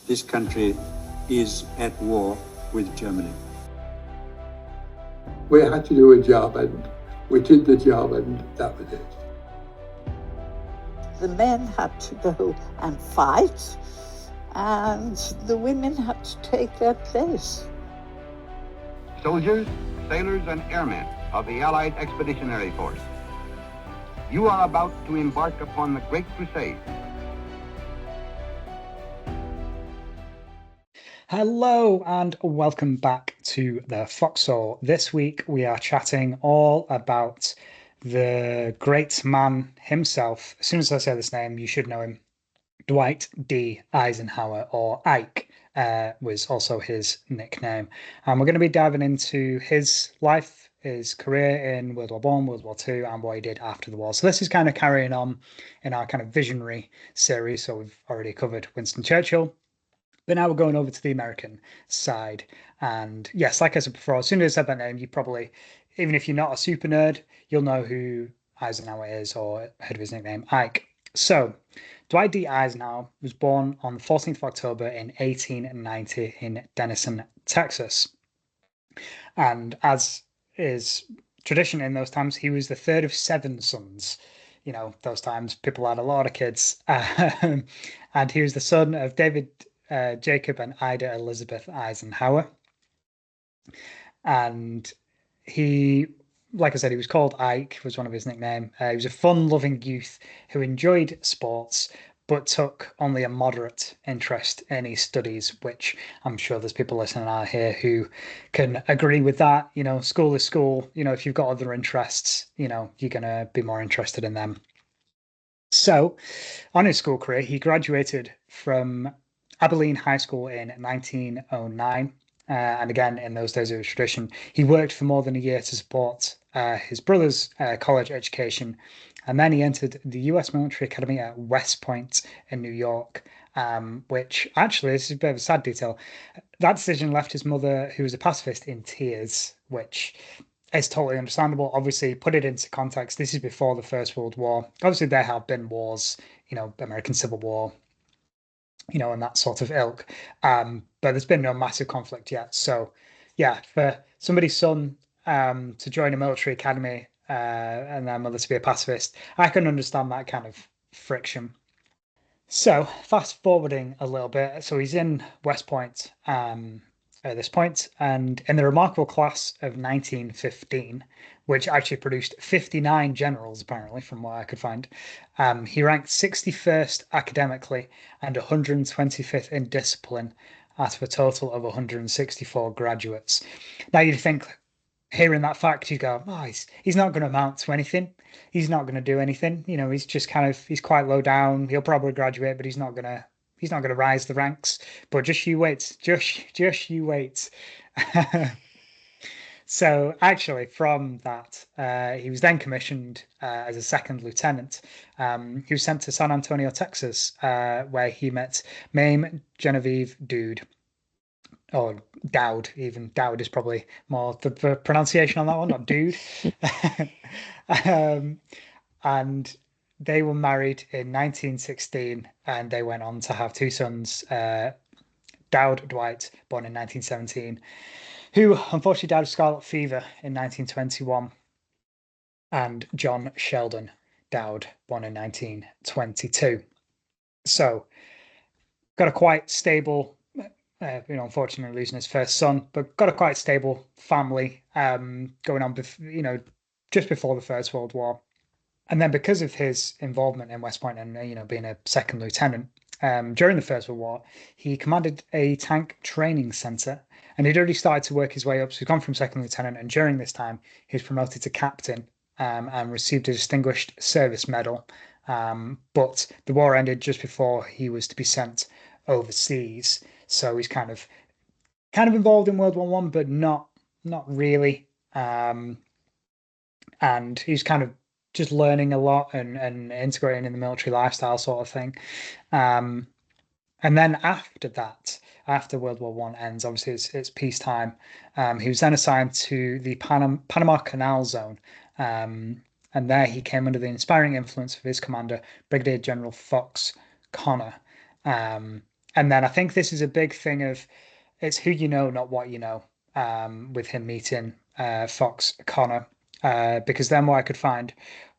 this country is at war with Germany. We had to do a job, and we did the job, and that was it. The men had to go and fight, and the women had to take their place. Soldiers, sailors, and airmen of the Allied Expeditionary Force, you are about to embark upon the Great Crusade. Hello and welcome back to the Foxhole. This week we are chatting all about the great man himself. As soon as I say this name, you should know him. Dwight D. Eisenhower, or Ike, was also his nickname. And we're going to be diving into his life, his career in World War I, World War II, and what he did after the war. So this is kind of carrying on in our kind of visionary series. So we've already covered Winston Churchill, but now we're going over to the American side. And yes, like I said before, as soon as I said that name, you probably, even if you're not a super nerd, you'll know who Eisenhower is or heard of his nickname, Ike. So Dwight D. Eisenhower was born on the 14th of October in 1890 in Denison, Texas. And as is tradition in those times, he was the third of 7 sons. You know, those times people had a lot of kids. And he was the son of David Jacob and Ida Elizabeth Eisenhower. And he, like I said, he was called Ike, was one of his nicknames. He was a fun-loving youth who enjoyed sports, but took only a moderate interest in his studies, which I'm sure there's people listening out here who can agree with that. You know, school is school. You know, if you've got other interests, you know, you're going to be more interested in them. So on his school career, he graduated from Abilene High School in 1909. And again, in those days, it was tradition. He worked for more than a year to support his brother's college education. And then he entered the U.S. Military Academy at West Point in New York, which actually, this is a bit of a sad detail. That decision left his mother, who was a pacifist, in tears, which is totally understandable. Obviously, put it into context, this is before the First World War. Obviously, there have been wars, you know, American Civil War, you know, and that sort of ilk. But there's been no massive conflict yet. So, yeah, for somebody's son to join a military academy and their mother to be a pacifist, I can understand that kind of friction. So, fast forwarding a little bit. So, he's in West Point at this point, and in the remarkable class of 1915, which actually produced 59 generals, apparently, from what I could find. He ranked 61st academically and 125th in discipline out of a total of 164 graduates. Now, you'd think, hearing that fact, you go, oh, he's not going to amount to anything. He's not going to do anything. You know, he's quite low down. He'll probably graduate, but he's not going to rise the ranks. But just you wait. Just you wait. So actually, from that, he was then commissioned as a second lieutenant. He was sent to San Antonio, Texas, where he met Mame Genevieve Dude, or Dowd. Even Dowd is probably more the pronunciation on that one, not Dude. And they were married in 1916, and they went on to have 2 sons, Dowd Dwight, born in 1917, who unfortunately died of scarlet fever in 1921, and John Sheldon Dowd, born in 1922. So, got a quite stable, unfortunately losing his first son, but got a quite stable family going on, just before the First World War. And then because of his involvement in West Point and, being a second lieutenant, during the First World War, he commanded a tank training center, and he'd already started to work his way up. So he'd gone from second lieutenant, and during this time, he was promoted to captain and received a Distinguished Service Medal. But the war ended just before he was to be sent overseas. So he's kind of involved in World War I, but not really. And he's kind of just learning a lot and integrating in the military lifestyle sort of thing. And then after that, after World War I ends, obviously it's peacetime. He was then assigned to the Panama Canal Zone. And there he came under the inspiring influence of his commander, Brigadier General Fox Connor. And then I think this is a big thing of it's who you know, not what you know, with him meeting Fox Connor. Because then what I could find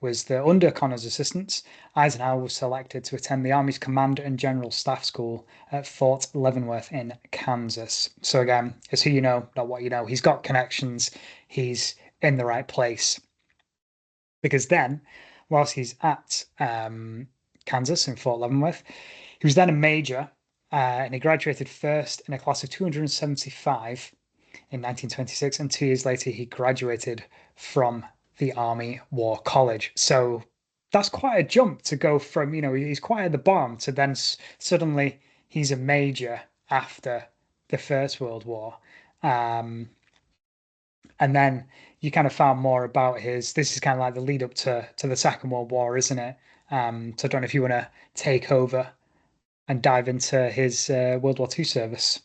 was that under Connor's assistance, Eisenhower was selected to attend the Army's Command and General Staff School at Fort Leavenworth in Kansas. So again, it's who you know, not what you know. He's got connections. He's in the right place. Because then, whilst he's at Kansas in Fort Leavenworth, he was then a major, and he graduated first in a class of 275 in 1926, and 2 years later he graduated from the Army War College. So that's quite a jump to go from, he's quite at the bottom to then suddenly he's a major after the First World War. And then you kind of found more about this is kind of like the lead up to the Second World War, isn't it? So I don't know if you want to take over and dive into his World War II service.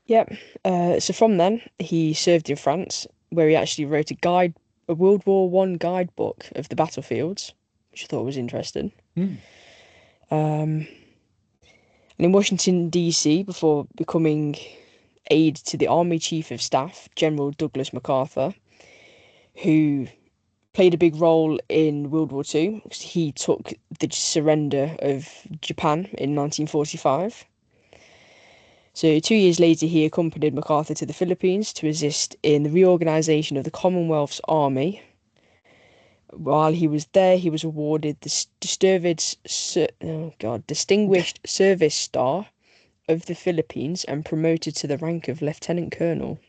Yep. So from then, he served in France, where he actually wrote a World War One guidebook of the battlefields, which I thought was interesting. Mm. And in Washington, D.C., before becoming aide to the Army Chief of Staff, General Douglas MacArthur, who played a big role in World War II. He took the surrender of Japan in 1945. So 2 years later, he accompanied MacArthur to the Philippines to assist in the reorganization of the Commonwealth's army. While he was there, he was awarded the Distinguished Service Star of the Philippines and promoted to the rank of Lieutenant Colonel.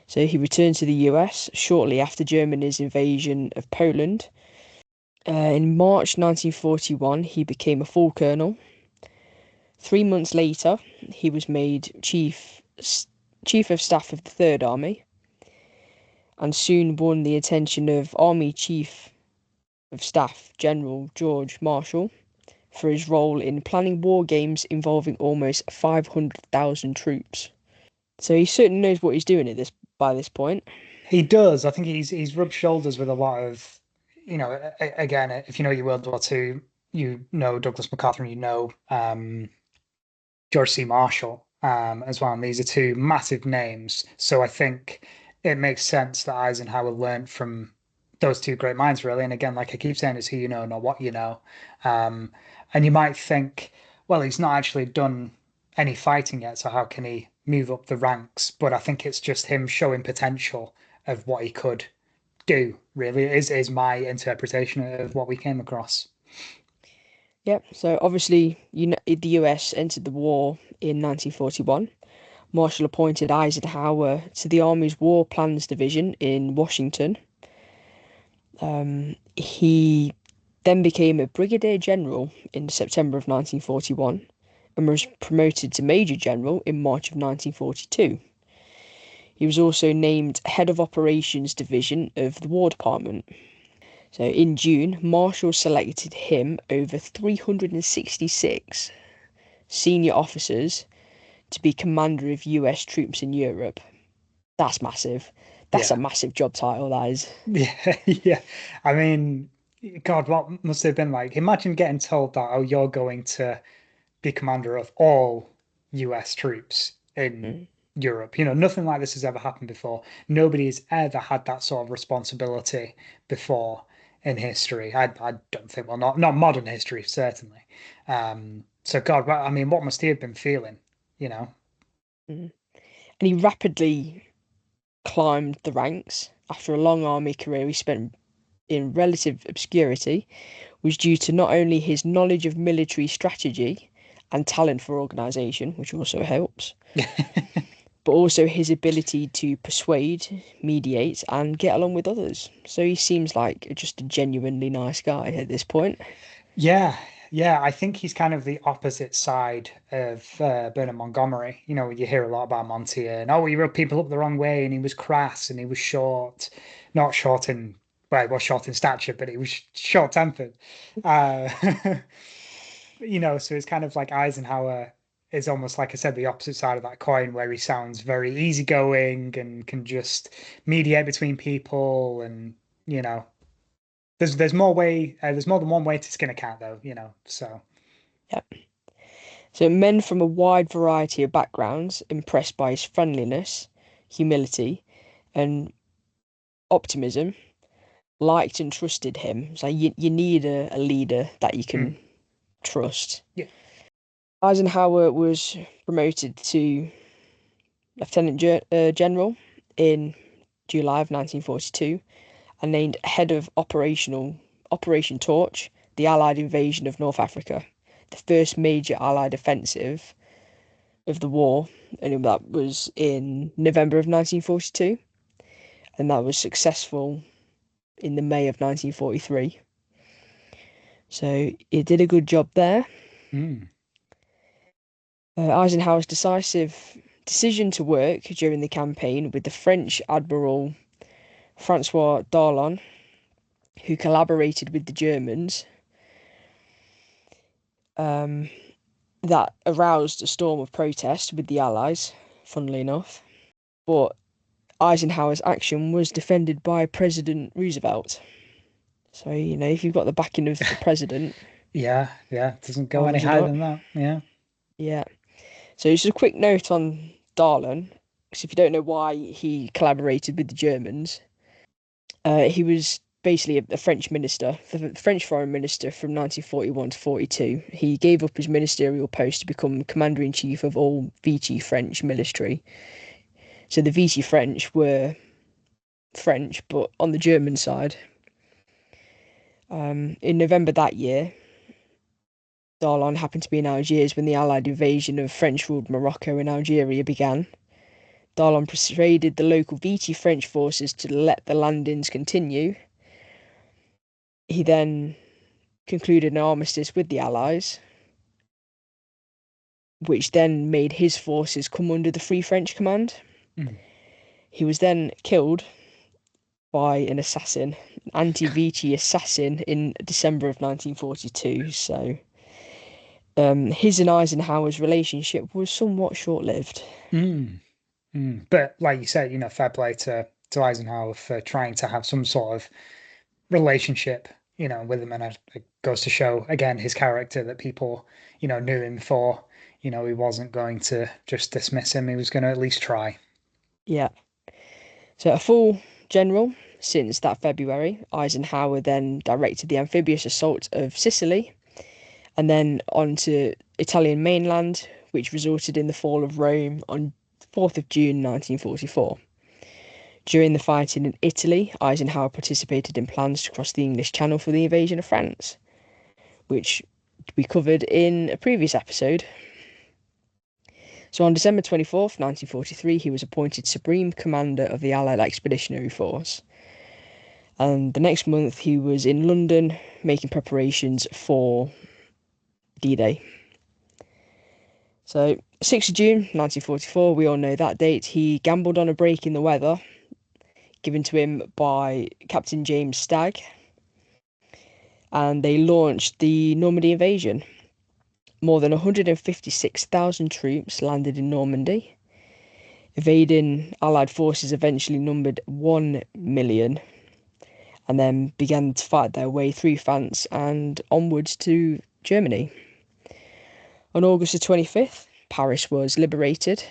So he returned to the US shortly after Germany's invasion of Poland. In March 1941, he became a full colonel. 3 months later, he was made Chief of Staff of the Third Army, and soon won the attention of Army Chief of Staff General George Marshall for his role in planning war games involving almost 500,000 troops. So he certainly knows what he's doing by this point. He does. I think he's rubbed shoulders with a lot of, again, if you know your World War II, you know Douglas MacArthur and you know George C. Marshall as well. And these are two massive names. So I think it makes sense that Eisenhower learned from those two great minds, really. And again, like I keep saying, it's who you know, not what you know. And you might think, well, he's not actually done any fighting yet, so how can he move up the ranks? But I think it's just him showing potential of what he could do, really, is my interpretation of what we came across. Yep, so obviously the US entered the war in 1941. Marshall appointed Eisenhower to the Army's War Plans Division in Washington. He then became a brigadier general in September of 1941 and was promoted to major general in March of 1942. He was also named head of operations division of the War Department. So in June, Marshall selected him over 366 senior officers to be commander of US troops in Europe. That's massive. That's a massive job title, that is. Yeah. I mean, God, what must it have been like? Imagine getting told that, oh, you're going to be commander of all US troops in Europe. Nothing like this has ever happened before. Nobody's ever had that sort of responsibility before in history. I don't think, well, not modern history, certainly. So God, I mean, what must he have been feeling, And he rapidly climbed the ranks. After a long army career he spent in relative obscurity, was due to not only his knowledge of military strategy and talent for organisation, which also helps, but also his ability to persuade, mediate, and get along with others. So he seems like just a genuinely nice guy at this point. Yeah, I think he's kind of the opposite side of Bernard Montgomery. You hear a lot about Monty and, he rubbed people up the wrong way and he was crass and he was short. Not short in, well, he was short in stature, but he was short-tempered. So it's kind of like Eisenhower is almost, like I said, the opposite side of that coin, where he sounds very easygoing and can just mediate between people, and there's more than one way to skin a cat, though. So Yep. So men from a wide variety of backgrounds, impressed by his friendliness, humility, and optimism, liked and trusted him. So you need a leader that you can trust. Yeah. Eisenhower was promoted to Lieutenant General in July of 1942 and named head of Operation Torch, the Allied invasion of North Africa, the first major Allied offensive of the war, and that was in November of 1942, and that was successful in the May of 1943. So he did a good job there. Eisenhower's decisive decision to work during the campaign with the French Admiral Francois Darlan, who collaborated with the Germans, that aroused a storm of protest with the Allies, funnily enough. But Eisenhower's action was defended by President Roosevelt. So, if you've got the backing of the president... Yeah, it doesn't go any higher than that, yeah. Yeah. So just a quick note on Darlan, because if you don't know why he collaborated with the Germans, he was basically a French minister, the French foreign minister from 1941 to 42. He gave up his ministerial post to become commander-in-chief of all Vichy French military. So the Vichy French were French, but on the German side. In November that year, Darlan happened to be in Algiers when the Allied invasion of French-ruled Morocco and Algeria began. Darlan persuaded the local Vichy French forces to let the landings continue. He then concluded an armistice with the Allies, which then made his forces come under the Free French Command. He was then killed by an assassin, an anti-Vichy assassin, in December of 1942. So his and Eisenhower's relationship was somewhat short-lived. But like you said, fair play to Eisenhower for trying to have some sort of relationship, with him, and it goes to show again his character, that people, knew him for, he wasn't going to just dismiss him. He was going to at least try. Yeah. So a full general since that February, Eisenhower then directed the amphibious assault of Sicily, and then onto Italian mainland, which resulted in the fall of Rome on 4th of June 1944. During the fighting in Italy, Eisenhower participated in plans to cross the English Channel for the invasion of France, which we covered in a previous episode. So on December 24th, 1943, he was appointed Supreme Commander of the Allied Expeditionary Force. And the next month, he was in London making preparations for D-Day. So 6th of June 1944, we all know that date, he gambled on a break in the weather given to him by Captain James Stagg, and they launched the Normandy invasion. More than 156,000 troops landed in Normandy. Invading Allied forces eventually numbered 1 million, and then began to fight their way through France and onwards to Germany. On August the 25th, Paris was liberated.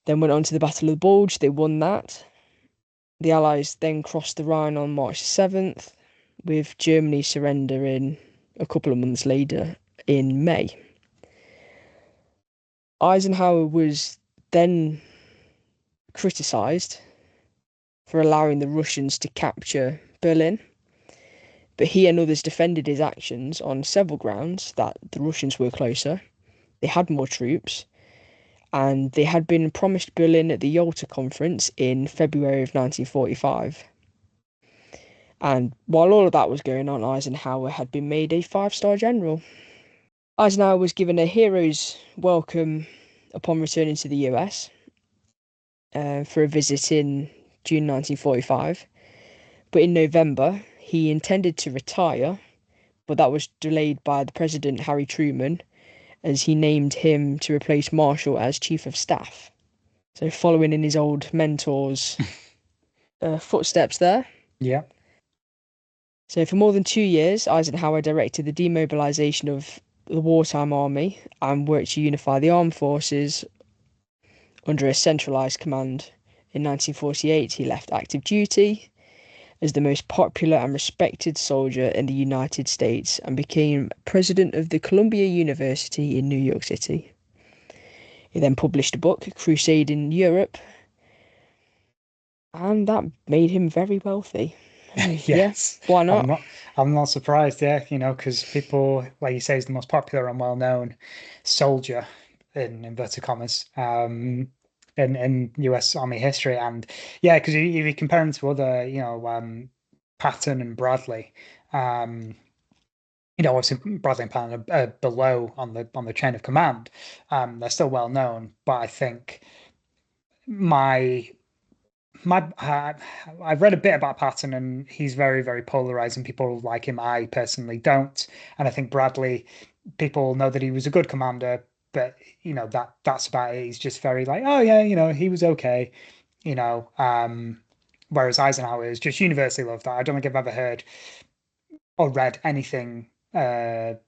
Then went on to the Battle of the Bulge. They won that. The Allies then crossed the Rhine on March 7th, with Germany surrendering a couple of months later in May. Eisenhower was then criticised for allowing the Russians to capture Berlin, but he and others defended his actions on several grounds: that the Russians were closer, they had more troops, and they had been promised Berlin at the Yalta Conference in February of 1945. And while all of that was going on, Eisenhower had been made a 5-star general. Eisenhower was given a hero's welcome upon returning to the US for a visit in June 1945. But in November, he intended to retire, but that was delayed by the President Harry Truman, as he named him to replace Marshall as Chief of Staff. So following in his old mentor's footsteps there. Yeah. So for more than 2 years, Eisenhower directed the demobilization of the wartime army and worked to unify the armed forces under a centralised command. In 1948, he left active duty as the most popular and respected soldier in the United States and became president of the Columbia University in New York City. He then published a book, Crusade in Europe, and that made him very wealthy. Yes, why not? I'm not surprised. Yeah, because people, like you say, is the most popular and well-known soldier in inverted commas, in U.S. Army history. And yeah, because if you compare him to other, Patton and Bradley, obviously Bradley and Patton are below on the chain of command. They're still well known, but I think my I've read a bit about Patton, and he's very, very polarizing. People like him. I personally don't, and I think Bradley. People know that he was a good commander, but that's about it. He's just very like, oh yeah, he was okay, you know. Whereas Eisenhower is just universally loved. I don't think I've ever heard or read anything, bad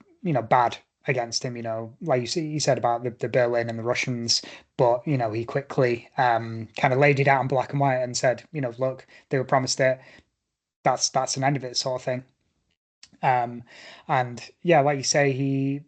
against him. Like you said about the Berlin and the Russians, but he quickly kind of laid it out in black and white and said, look, they were promised it. That's an end of it, sort of thing. And yeah, like you say, he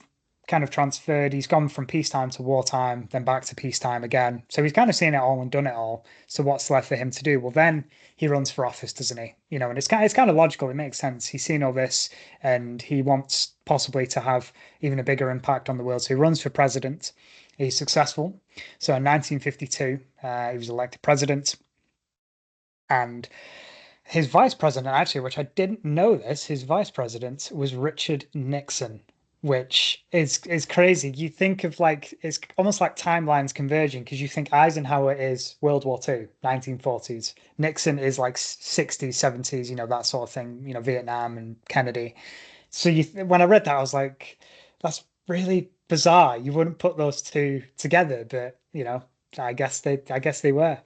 kind of transferred. He's gone from peacetime to wartime, then back to peacetime again. So he's kind of seen it all and done it all. So what's left for him to do? Well, then he runs for office, doesn't he? And it's kind of logical. It makes sense. He's seen all this, and he wants possibly to have even a bigger impact on the world. So he runs for president. He's successful. So in 1952, he was elected president, and his vice president, actually, which I didn't know this, his vice president was Richard Nixon, which is crazy. You think of it's almost like timelines converging, because you think Eisenhower is World War II, 1940s. Nixon is like 60s, 70s, that sort of thing, Vietnam and Kennedy. So when I read that, I was like, that's really bizarre. You wouldn't put those two together, but I guess they were.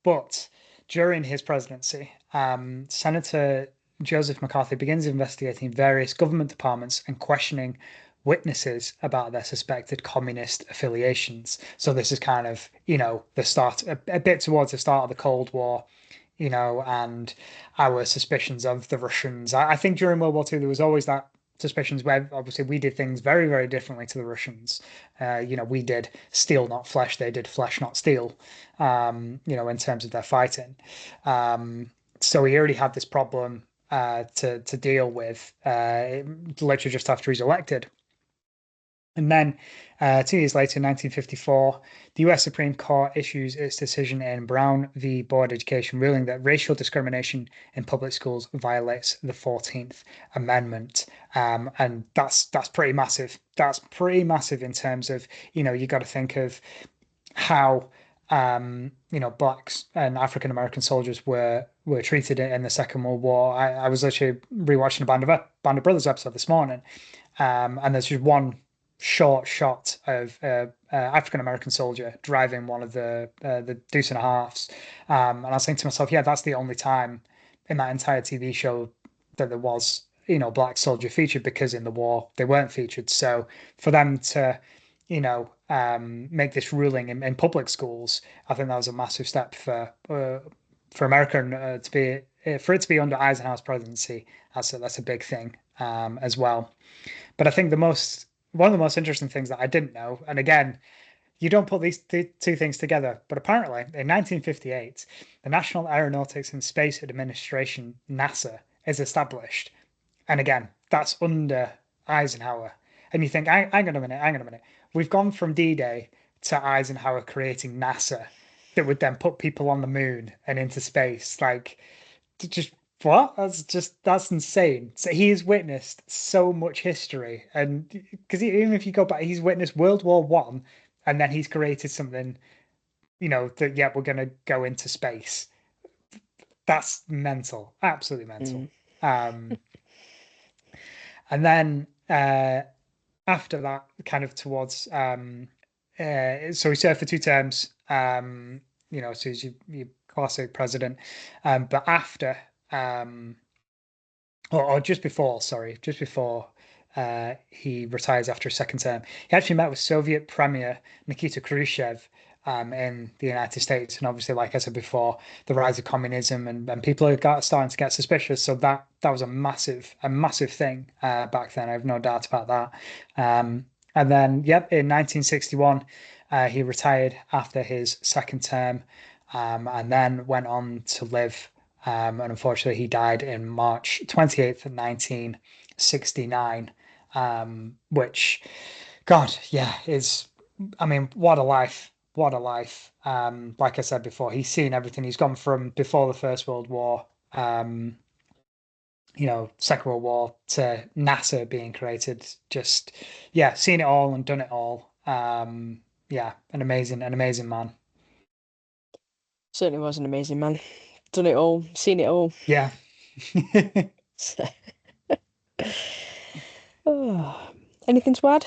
But during his presidency, Senator Joseph McCarthy begins investigating various government departments and questioning witnesses about their suspected communist affiliations. So this is kind of, the start, a bit towards the start of the Cold War, and our suspicions of the Russians. I think during World War II, there was always that suspicions where obviously we did things very, very differently to the Russians. We did steel, not flesh. They did flesh, not steel, in terms of their fighting. So he already had this problem to deal with, literally just after he's elected. And then 2 years later, in 1954, the US Supreme Court issues its decision in Brown v. Board Education, ruling that racial discrimination in public schools violates the 14th Amendment. And that's pretty massive. That's pretty massive in terms of, you got to think of how blacks and African American soldiers were treated in the Second World War. I was literally rewatching a Band of Brothers episode this morning, and there's just one short shot of African American soldier driving one of the Deuce and a Halves, and I was thinking to myself, yeah, that's the only time in that entire TV show that there was black soldier featured, because in the war they weren't featured. So for them to make this ruling in public schools, I think that was a massive step for America, for it to be under Eisenhower's presidency. That's a big thing as well. But I think one of the most interesting things that I didn't know, and again, you don't put these two things together, but apparently in 1958, the National Aeronautics and Space Administration, NASA, is established. And again, that's under Eisenhower. And you think, hang on a minute. We've gone from D-Day to Eisenhower creating NASA that would then put people on the moon and into space. Like, just what? That's insane. So he's witnessed so much history, and because even if you go back, he's witnessed World War I, and then he's created something, that we're gonna go into space. That's mental, absolutely mental. And then after that, kind of towards so he served for 2 terms. So he's your classic president. But after, or just before he retires after a second term. He actually met with Soviet Premier Nikita Khrushchev in the United States, and obviously, like I said before, the rise of communism and people are starting to get suspicious. So that was a massive thing back then. I have no doubt about that. And then, yep, in 1961, he retired after his second term, and then went on to live. And unfortunately, he died in March 28th, 1969, which, God, yeah, I mean, what a life. What a life. Like I said before, he's seen everything. He's gone from before the First World War, Second World War to NASA being created. Just, yeah, seen it all and done it all. Yeah, an amazing man. Certainly was an amazing man. Done it all, seen it all. Yeah. Oh, anything to add?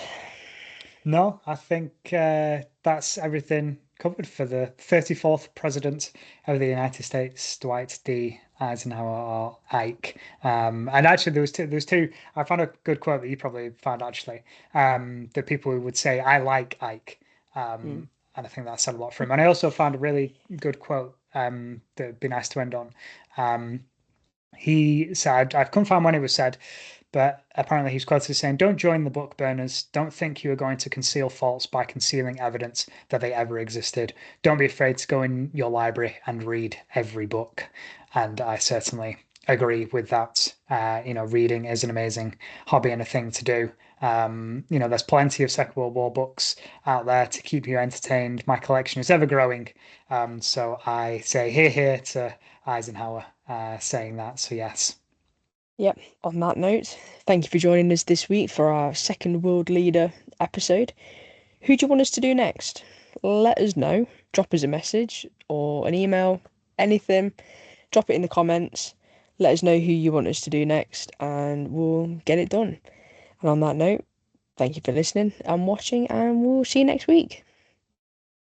No, I think that's everything covered for the 34th President of the United States, Dwight D. Eisenhower or Ike. And actually, there was two. I found a good quote that you probably found actually. The people who would say, "I like Ike," and I think that said a lot for him. And I also found a really good quote that'd be nice to end on. He said, "I couldn't find when it was said." But apparently he's quoted as saying, "Don't join the book burners. Don't think you are going to conceal faults by concealing evidence that they ever existed. Don't be afraid to go in your library and read every book." And I certainly agree with that. Reading is an amazing hobby and a thing to do. There's plenty of Second World War books out there to keep you entertained. My collection is ever growing. So I say hear to Eisenhower saying that. So yes. Yep, on that note, thank you for joining us this week for our Second World Leader episode. Who do you want us to do next? Let us know. Drop us a message or an email, anything. Drop it in the comments. Let us know who you want us to do next and we'll get it done. And on that note, thank you for listening and watching, and we'll see you next week.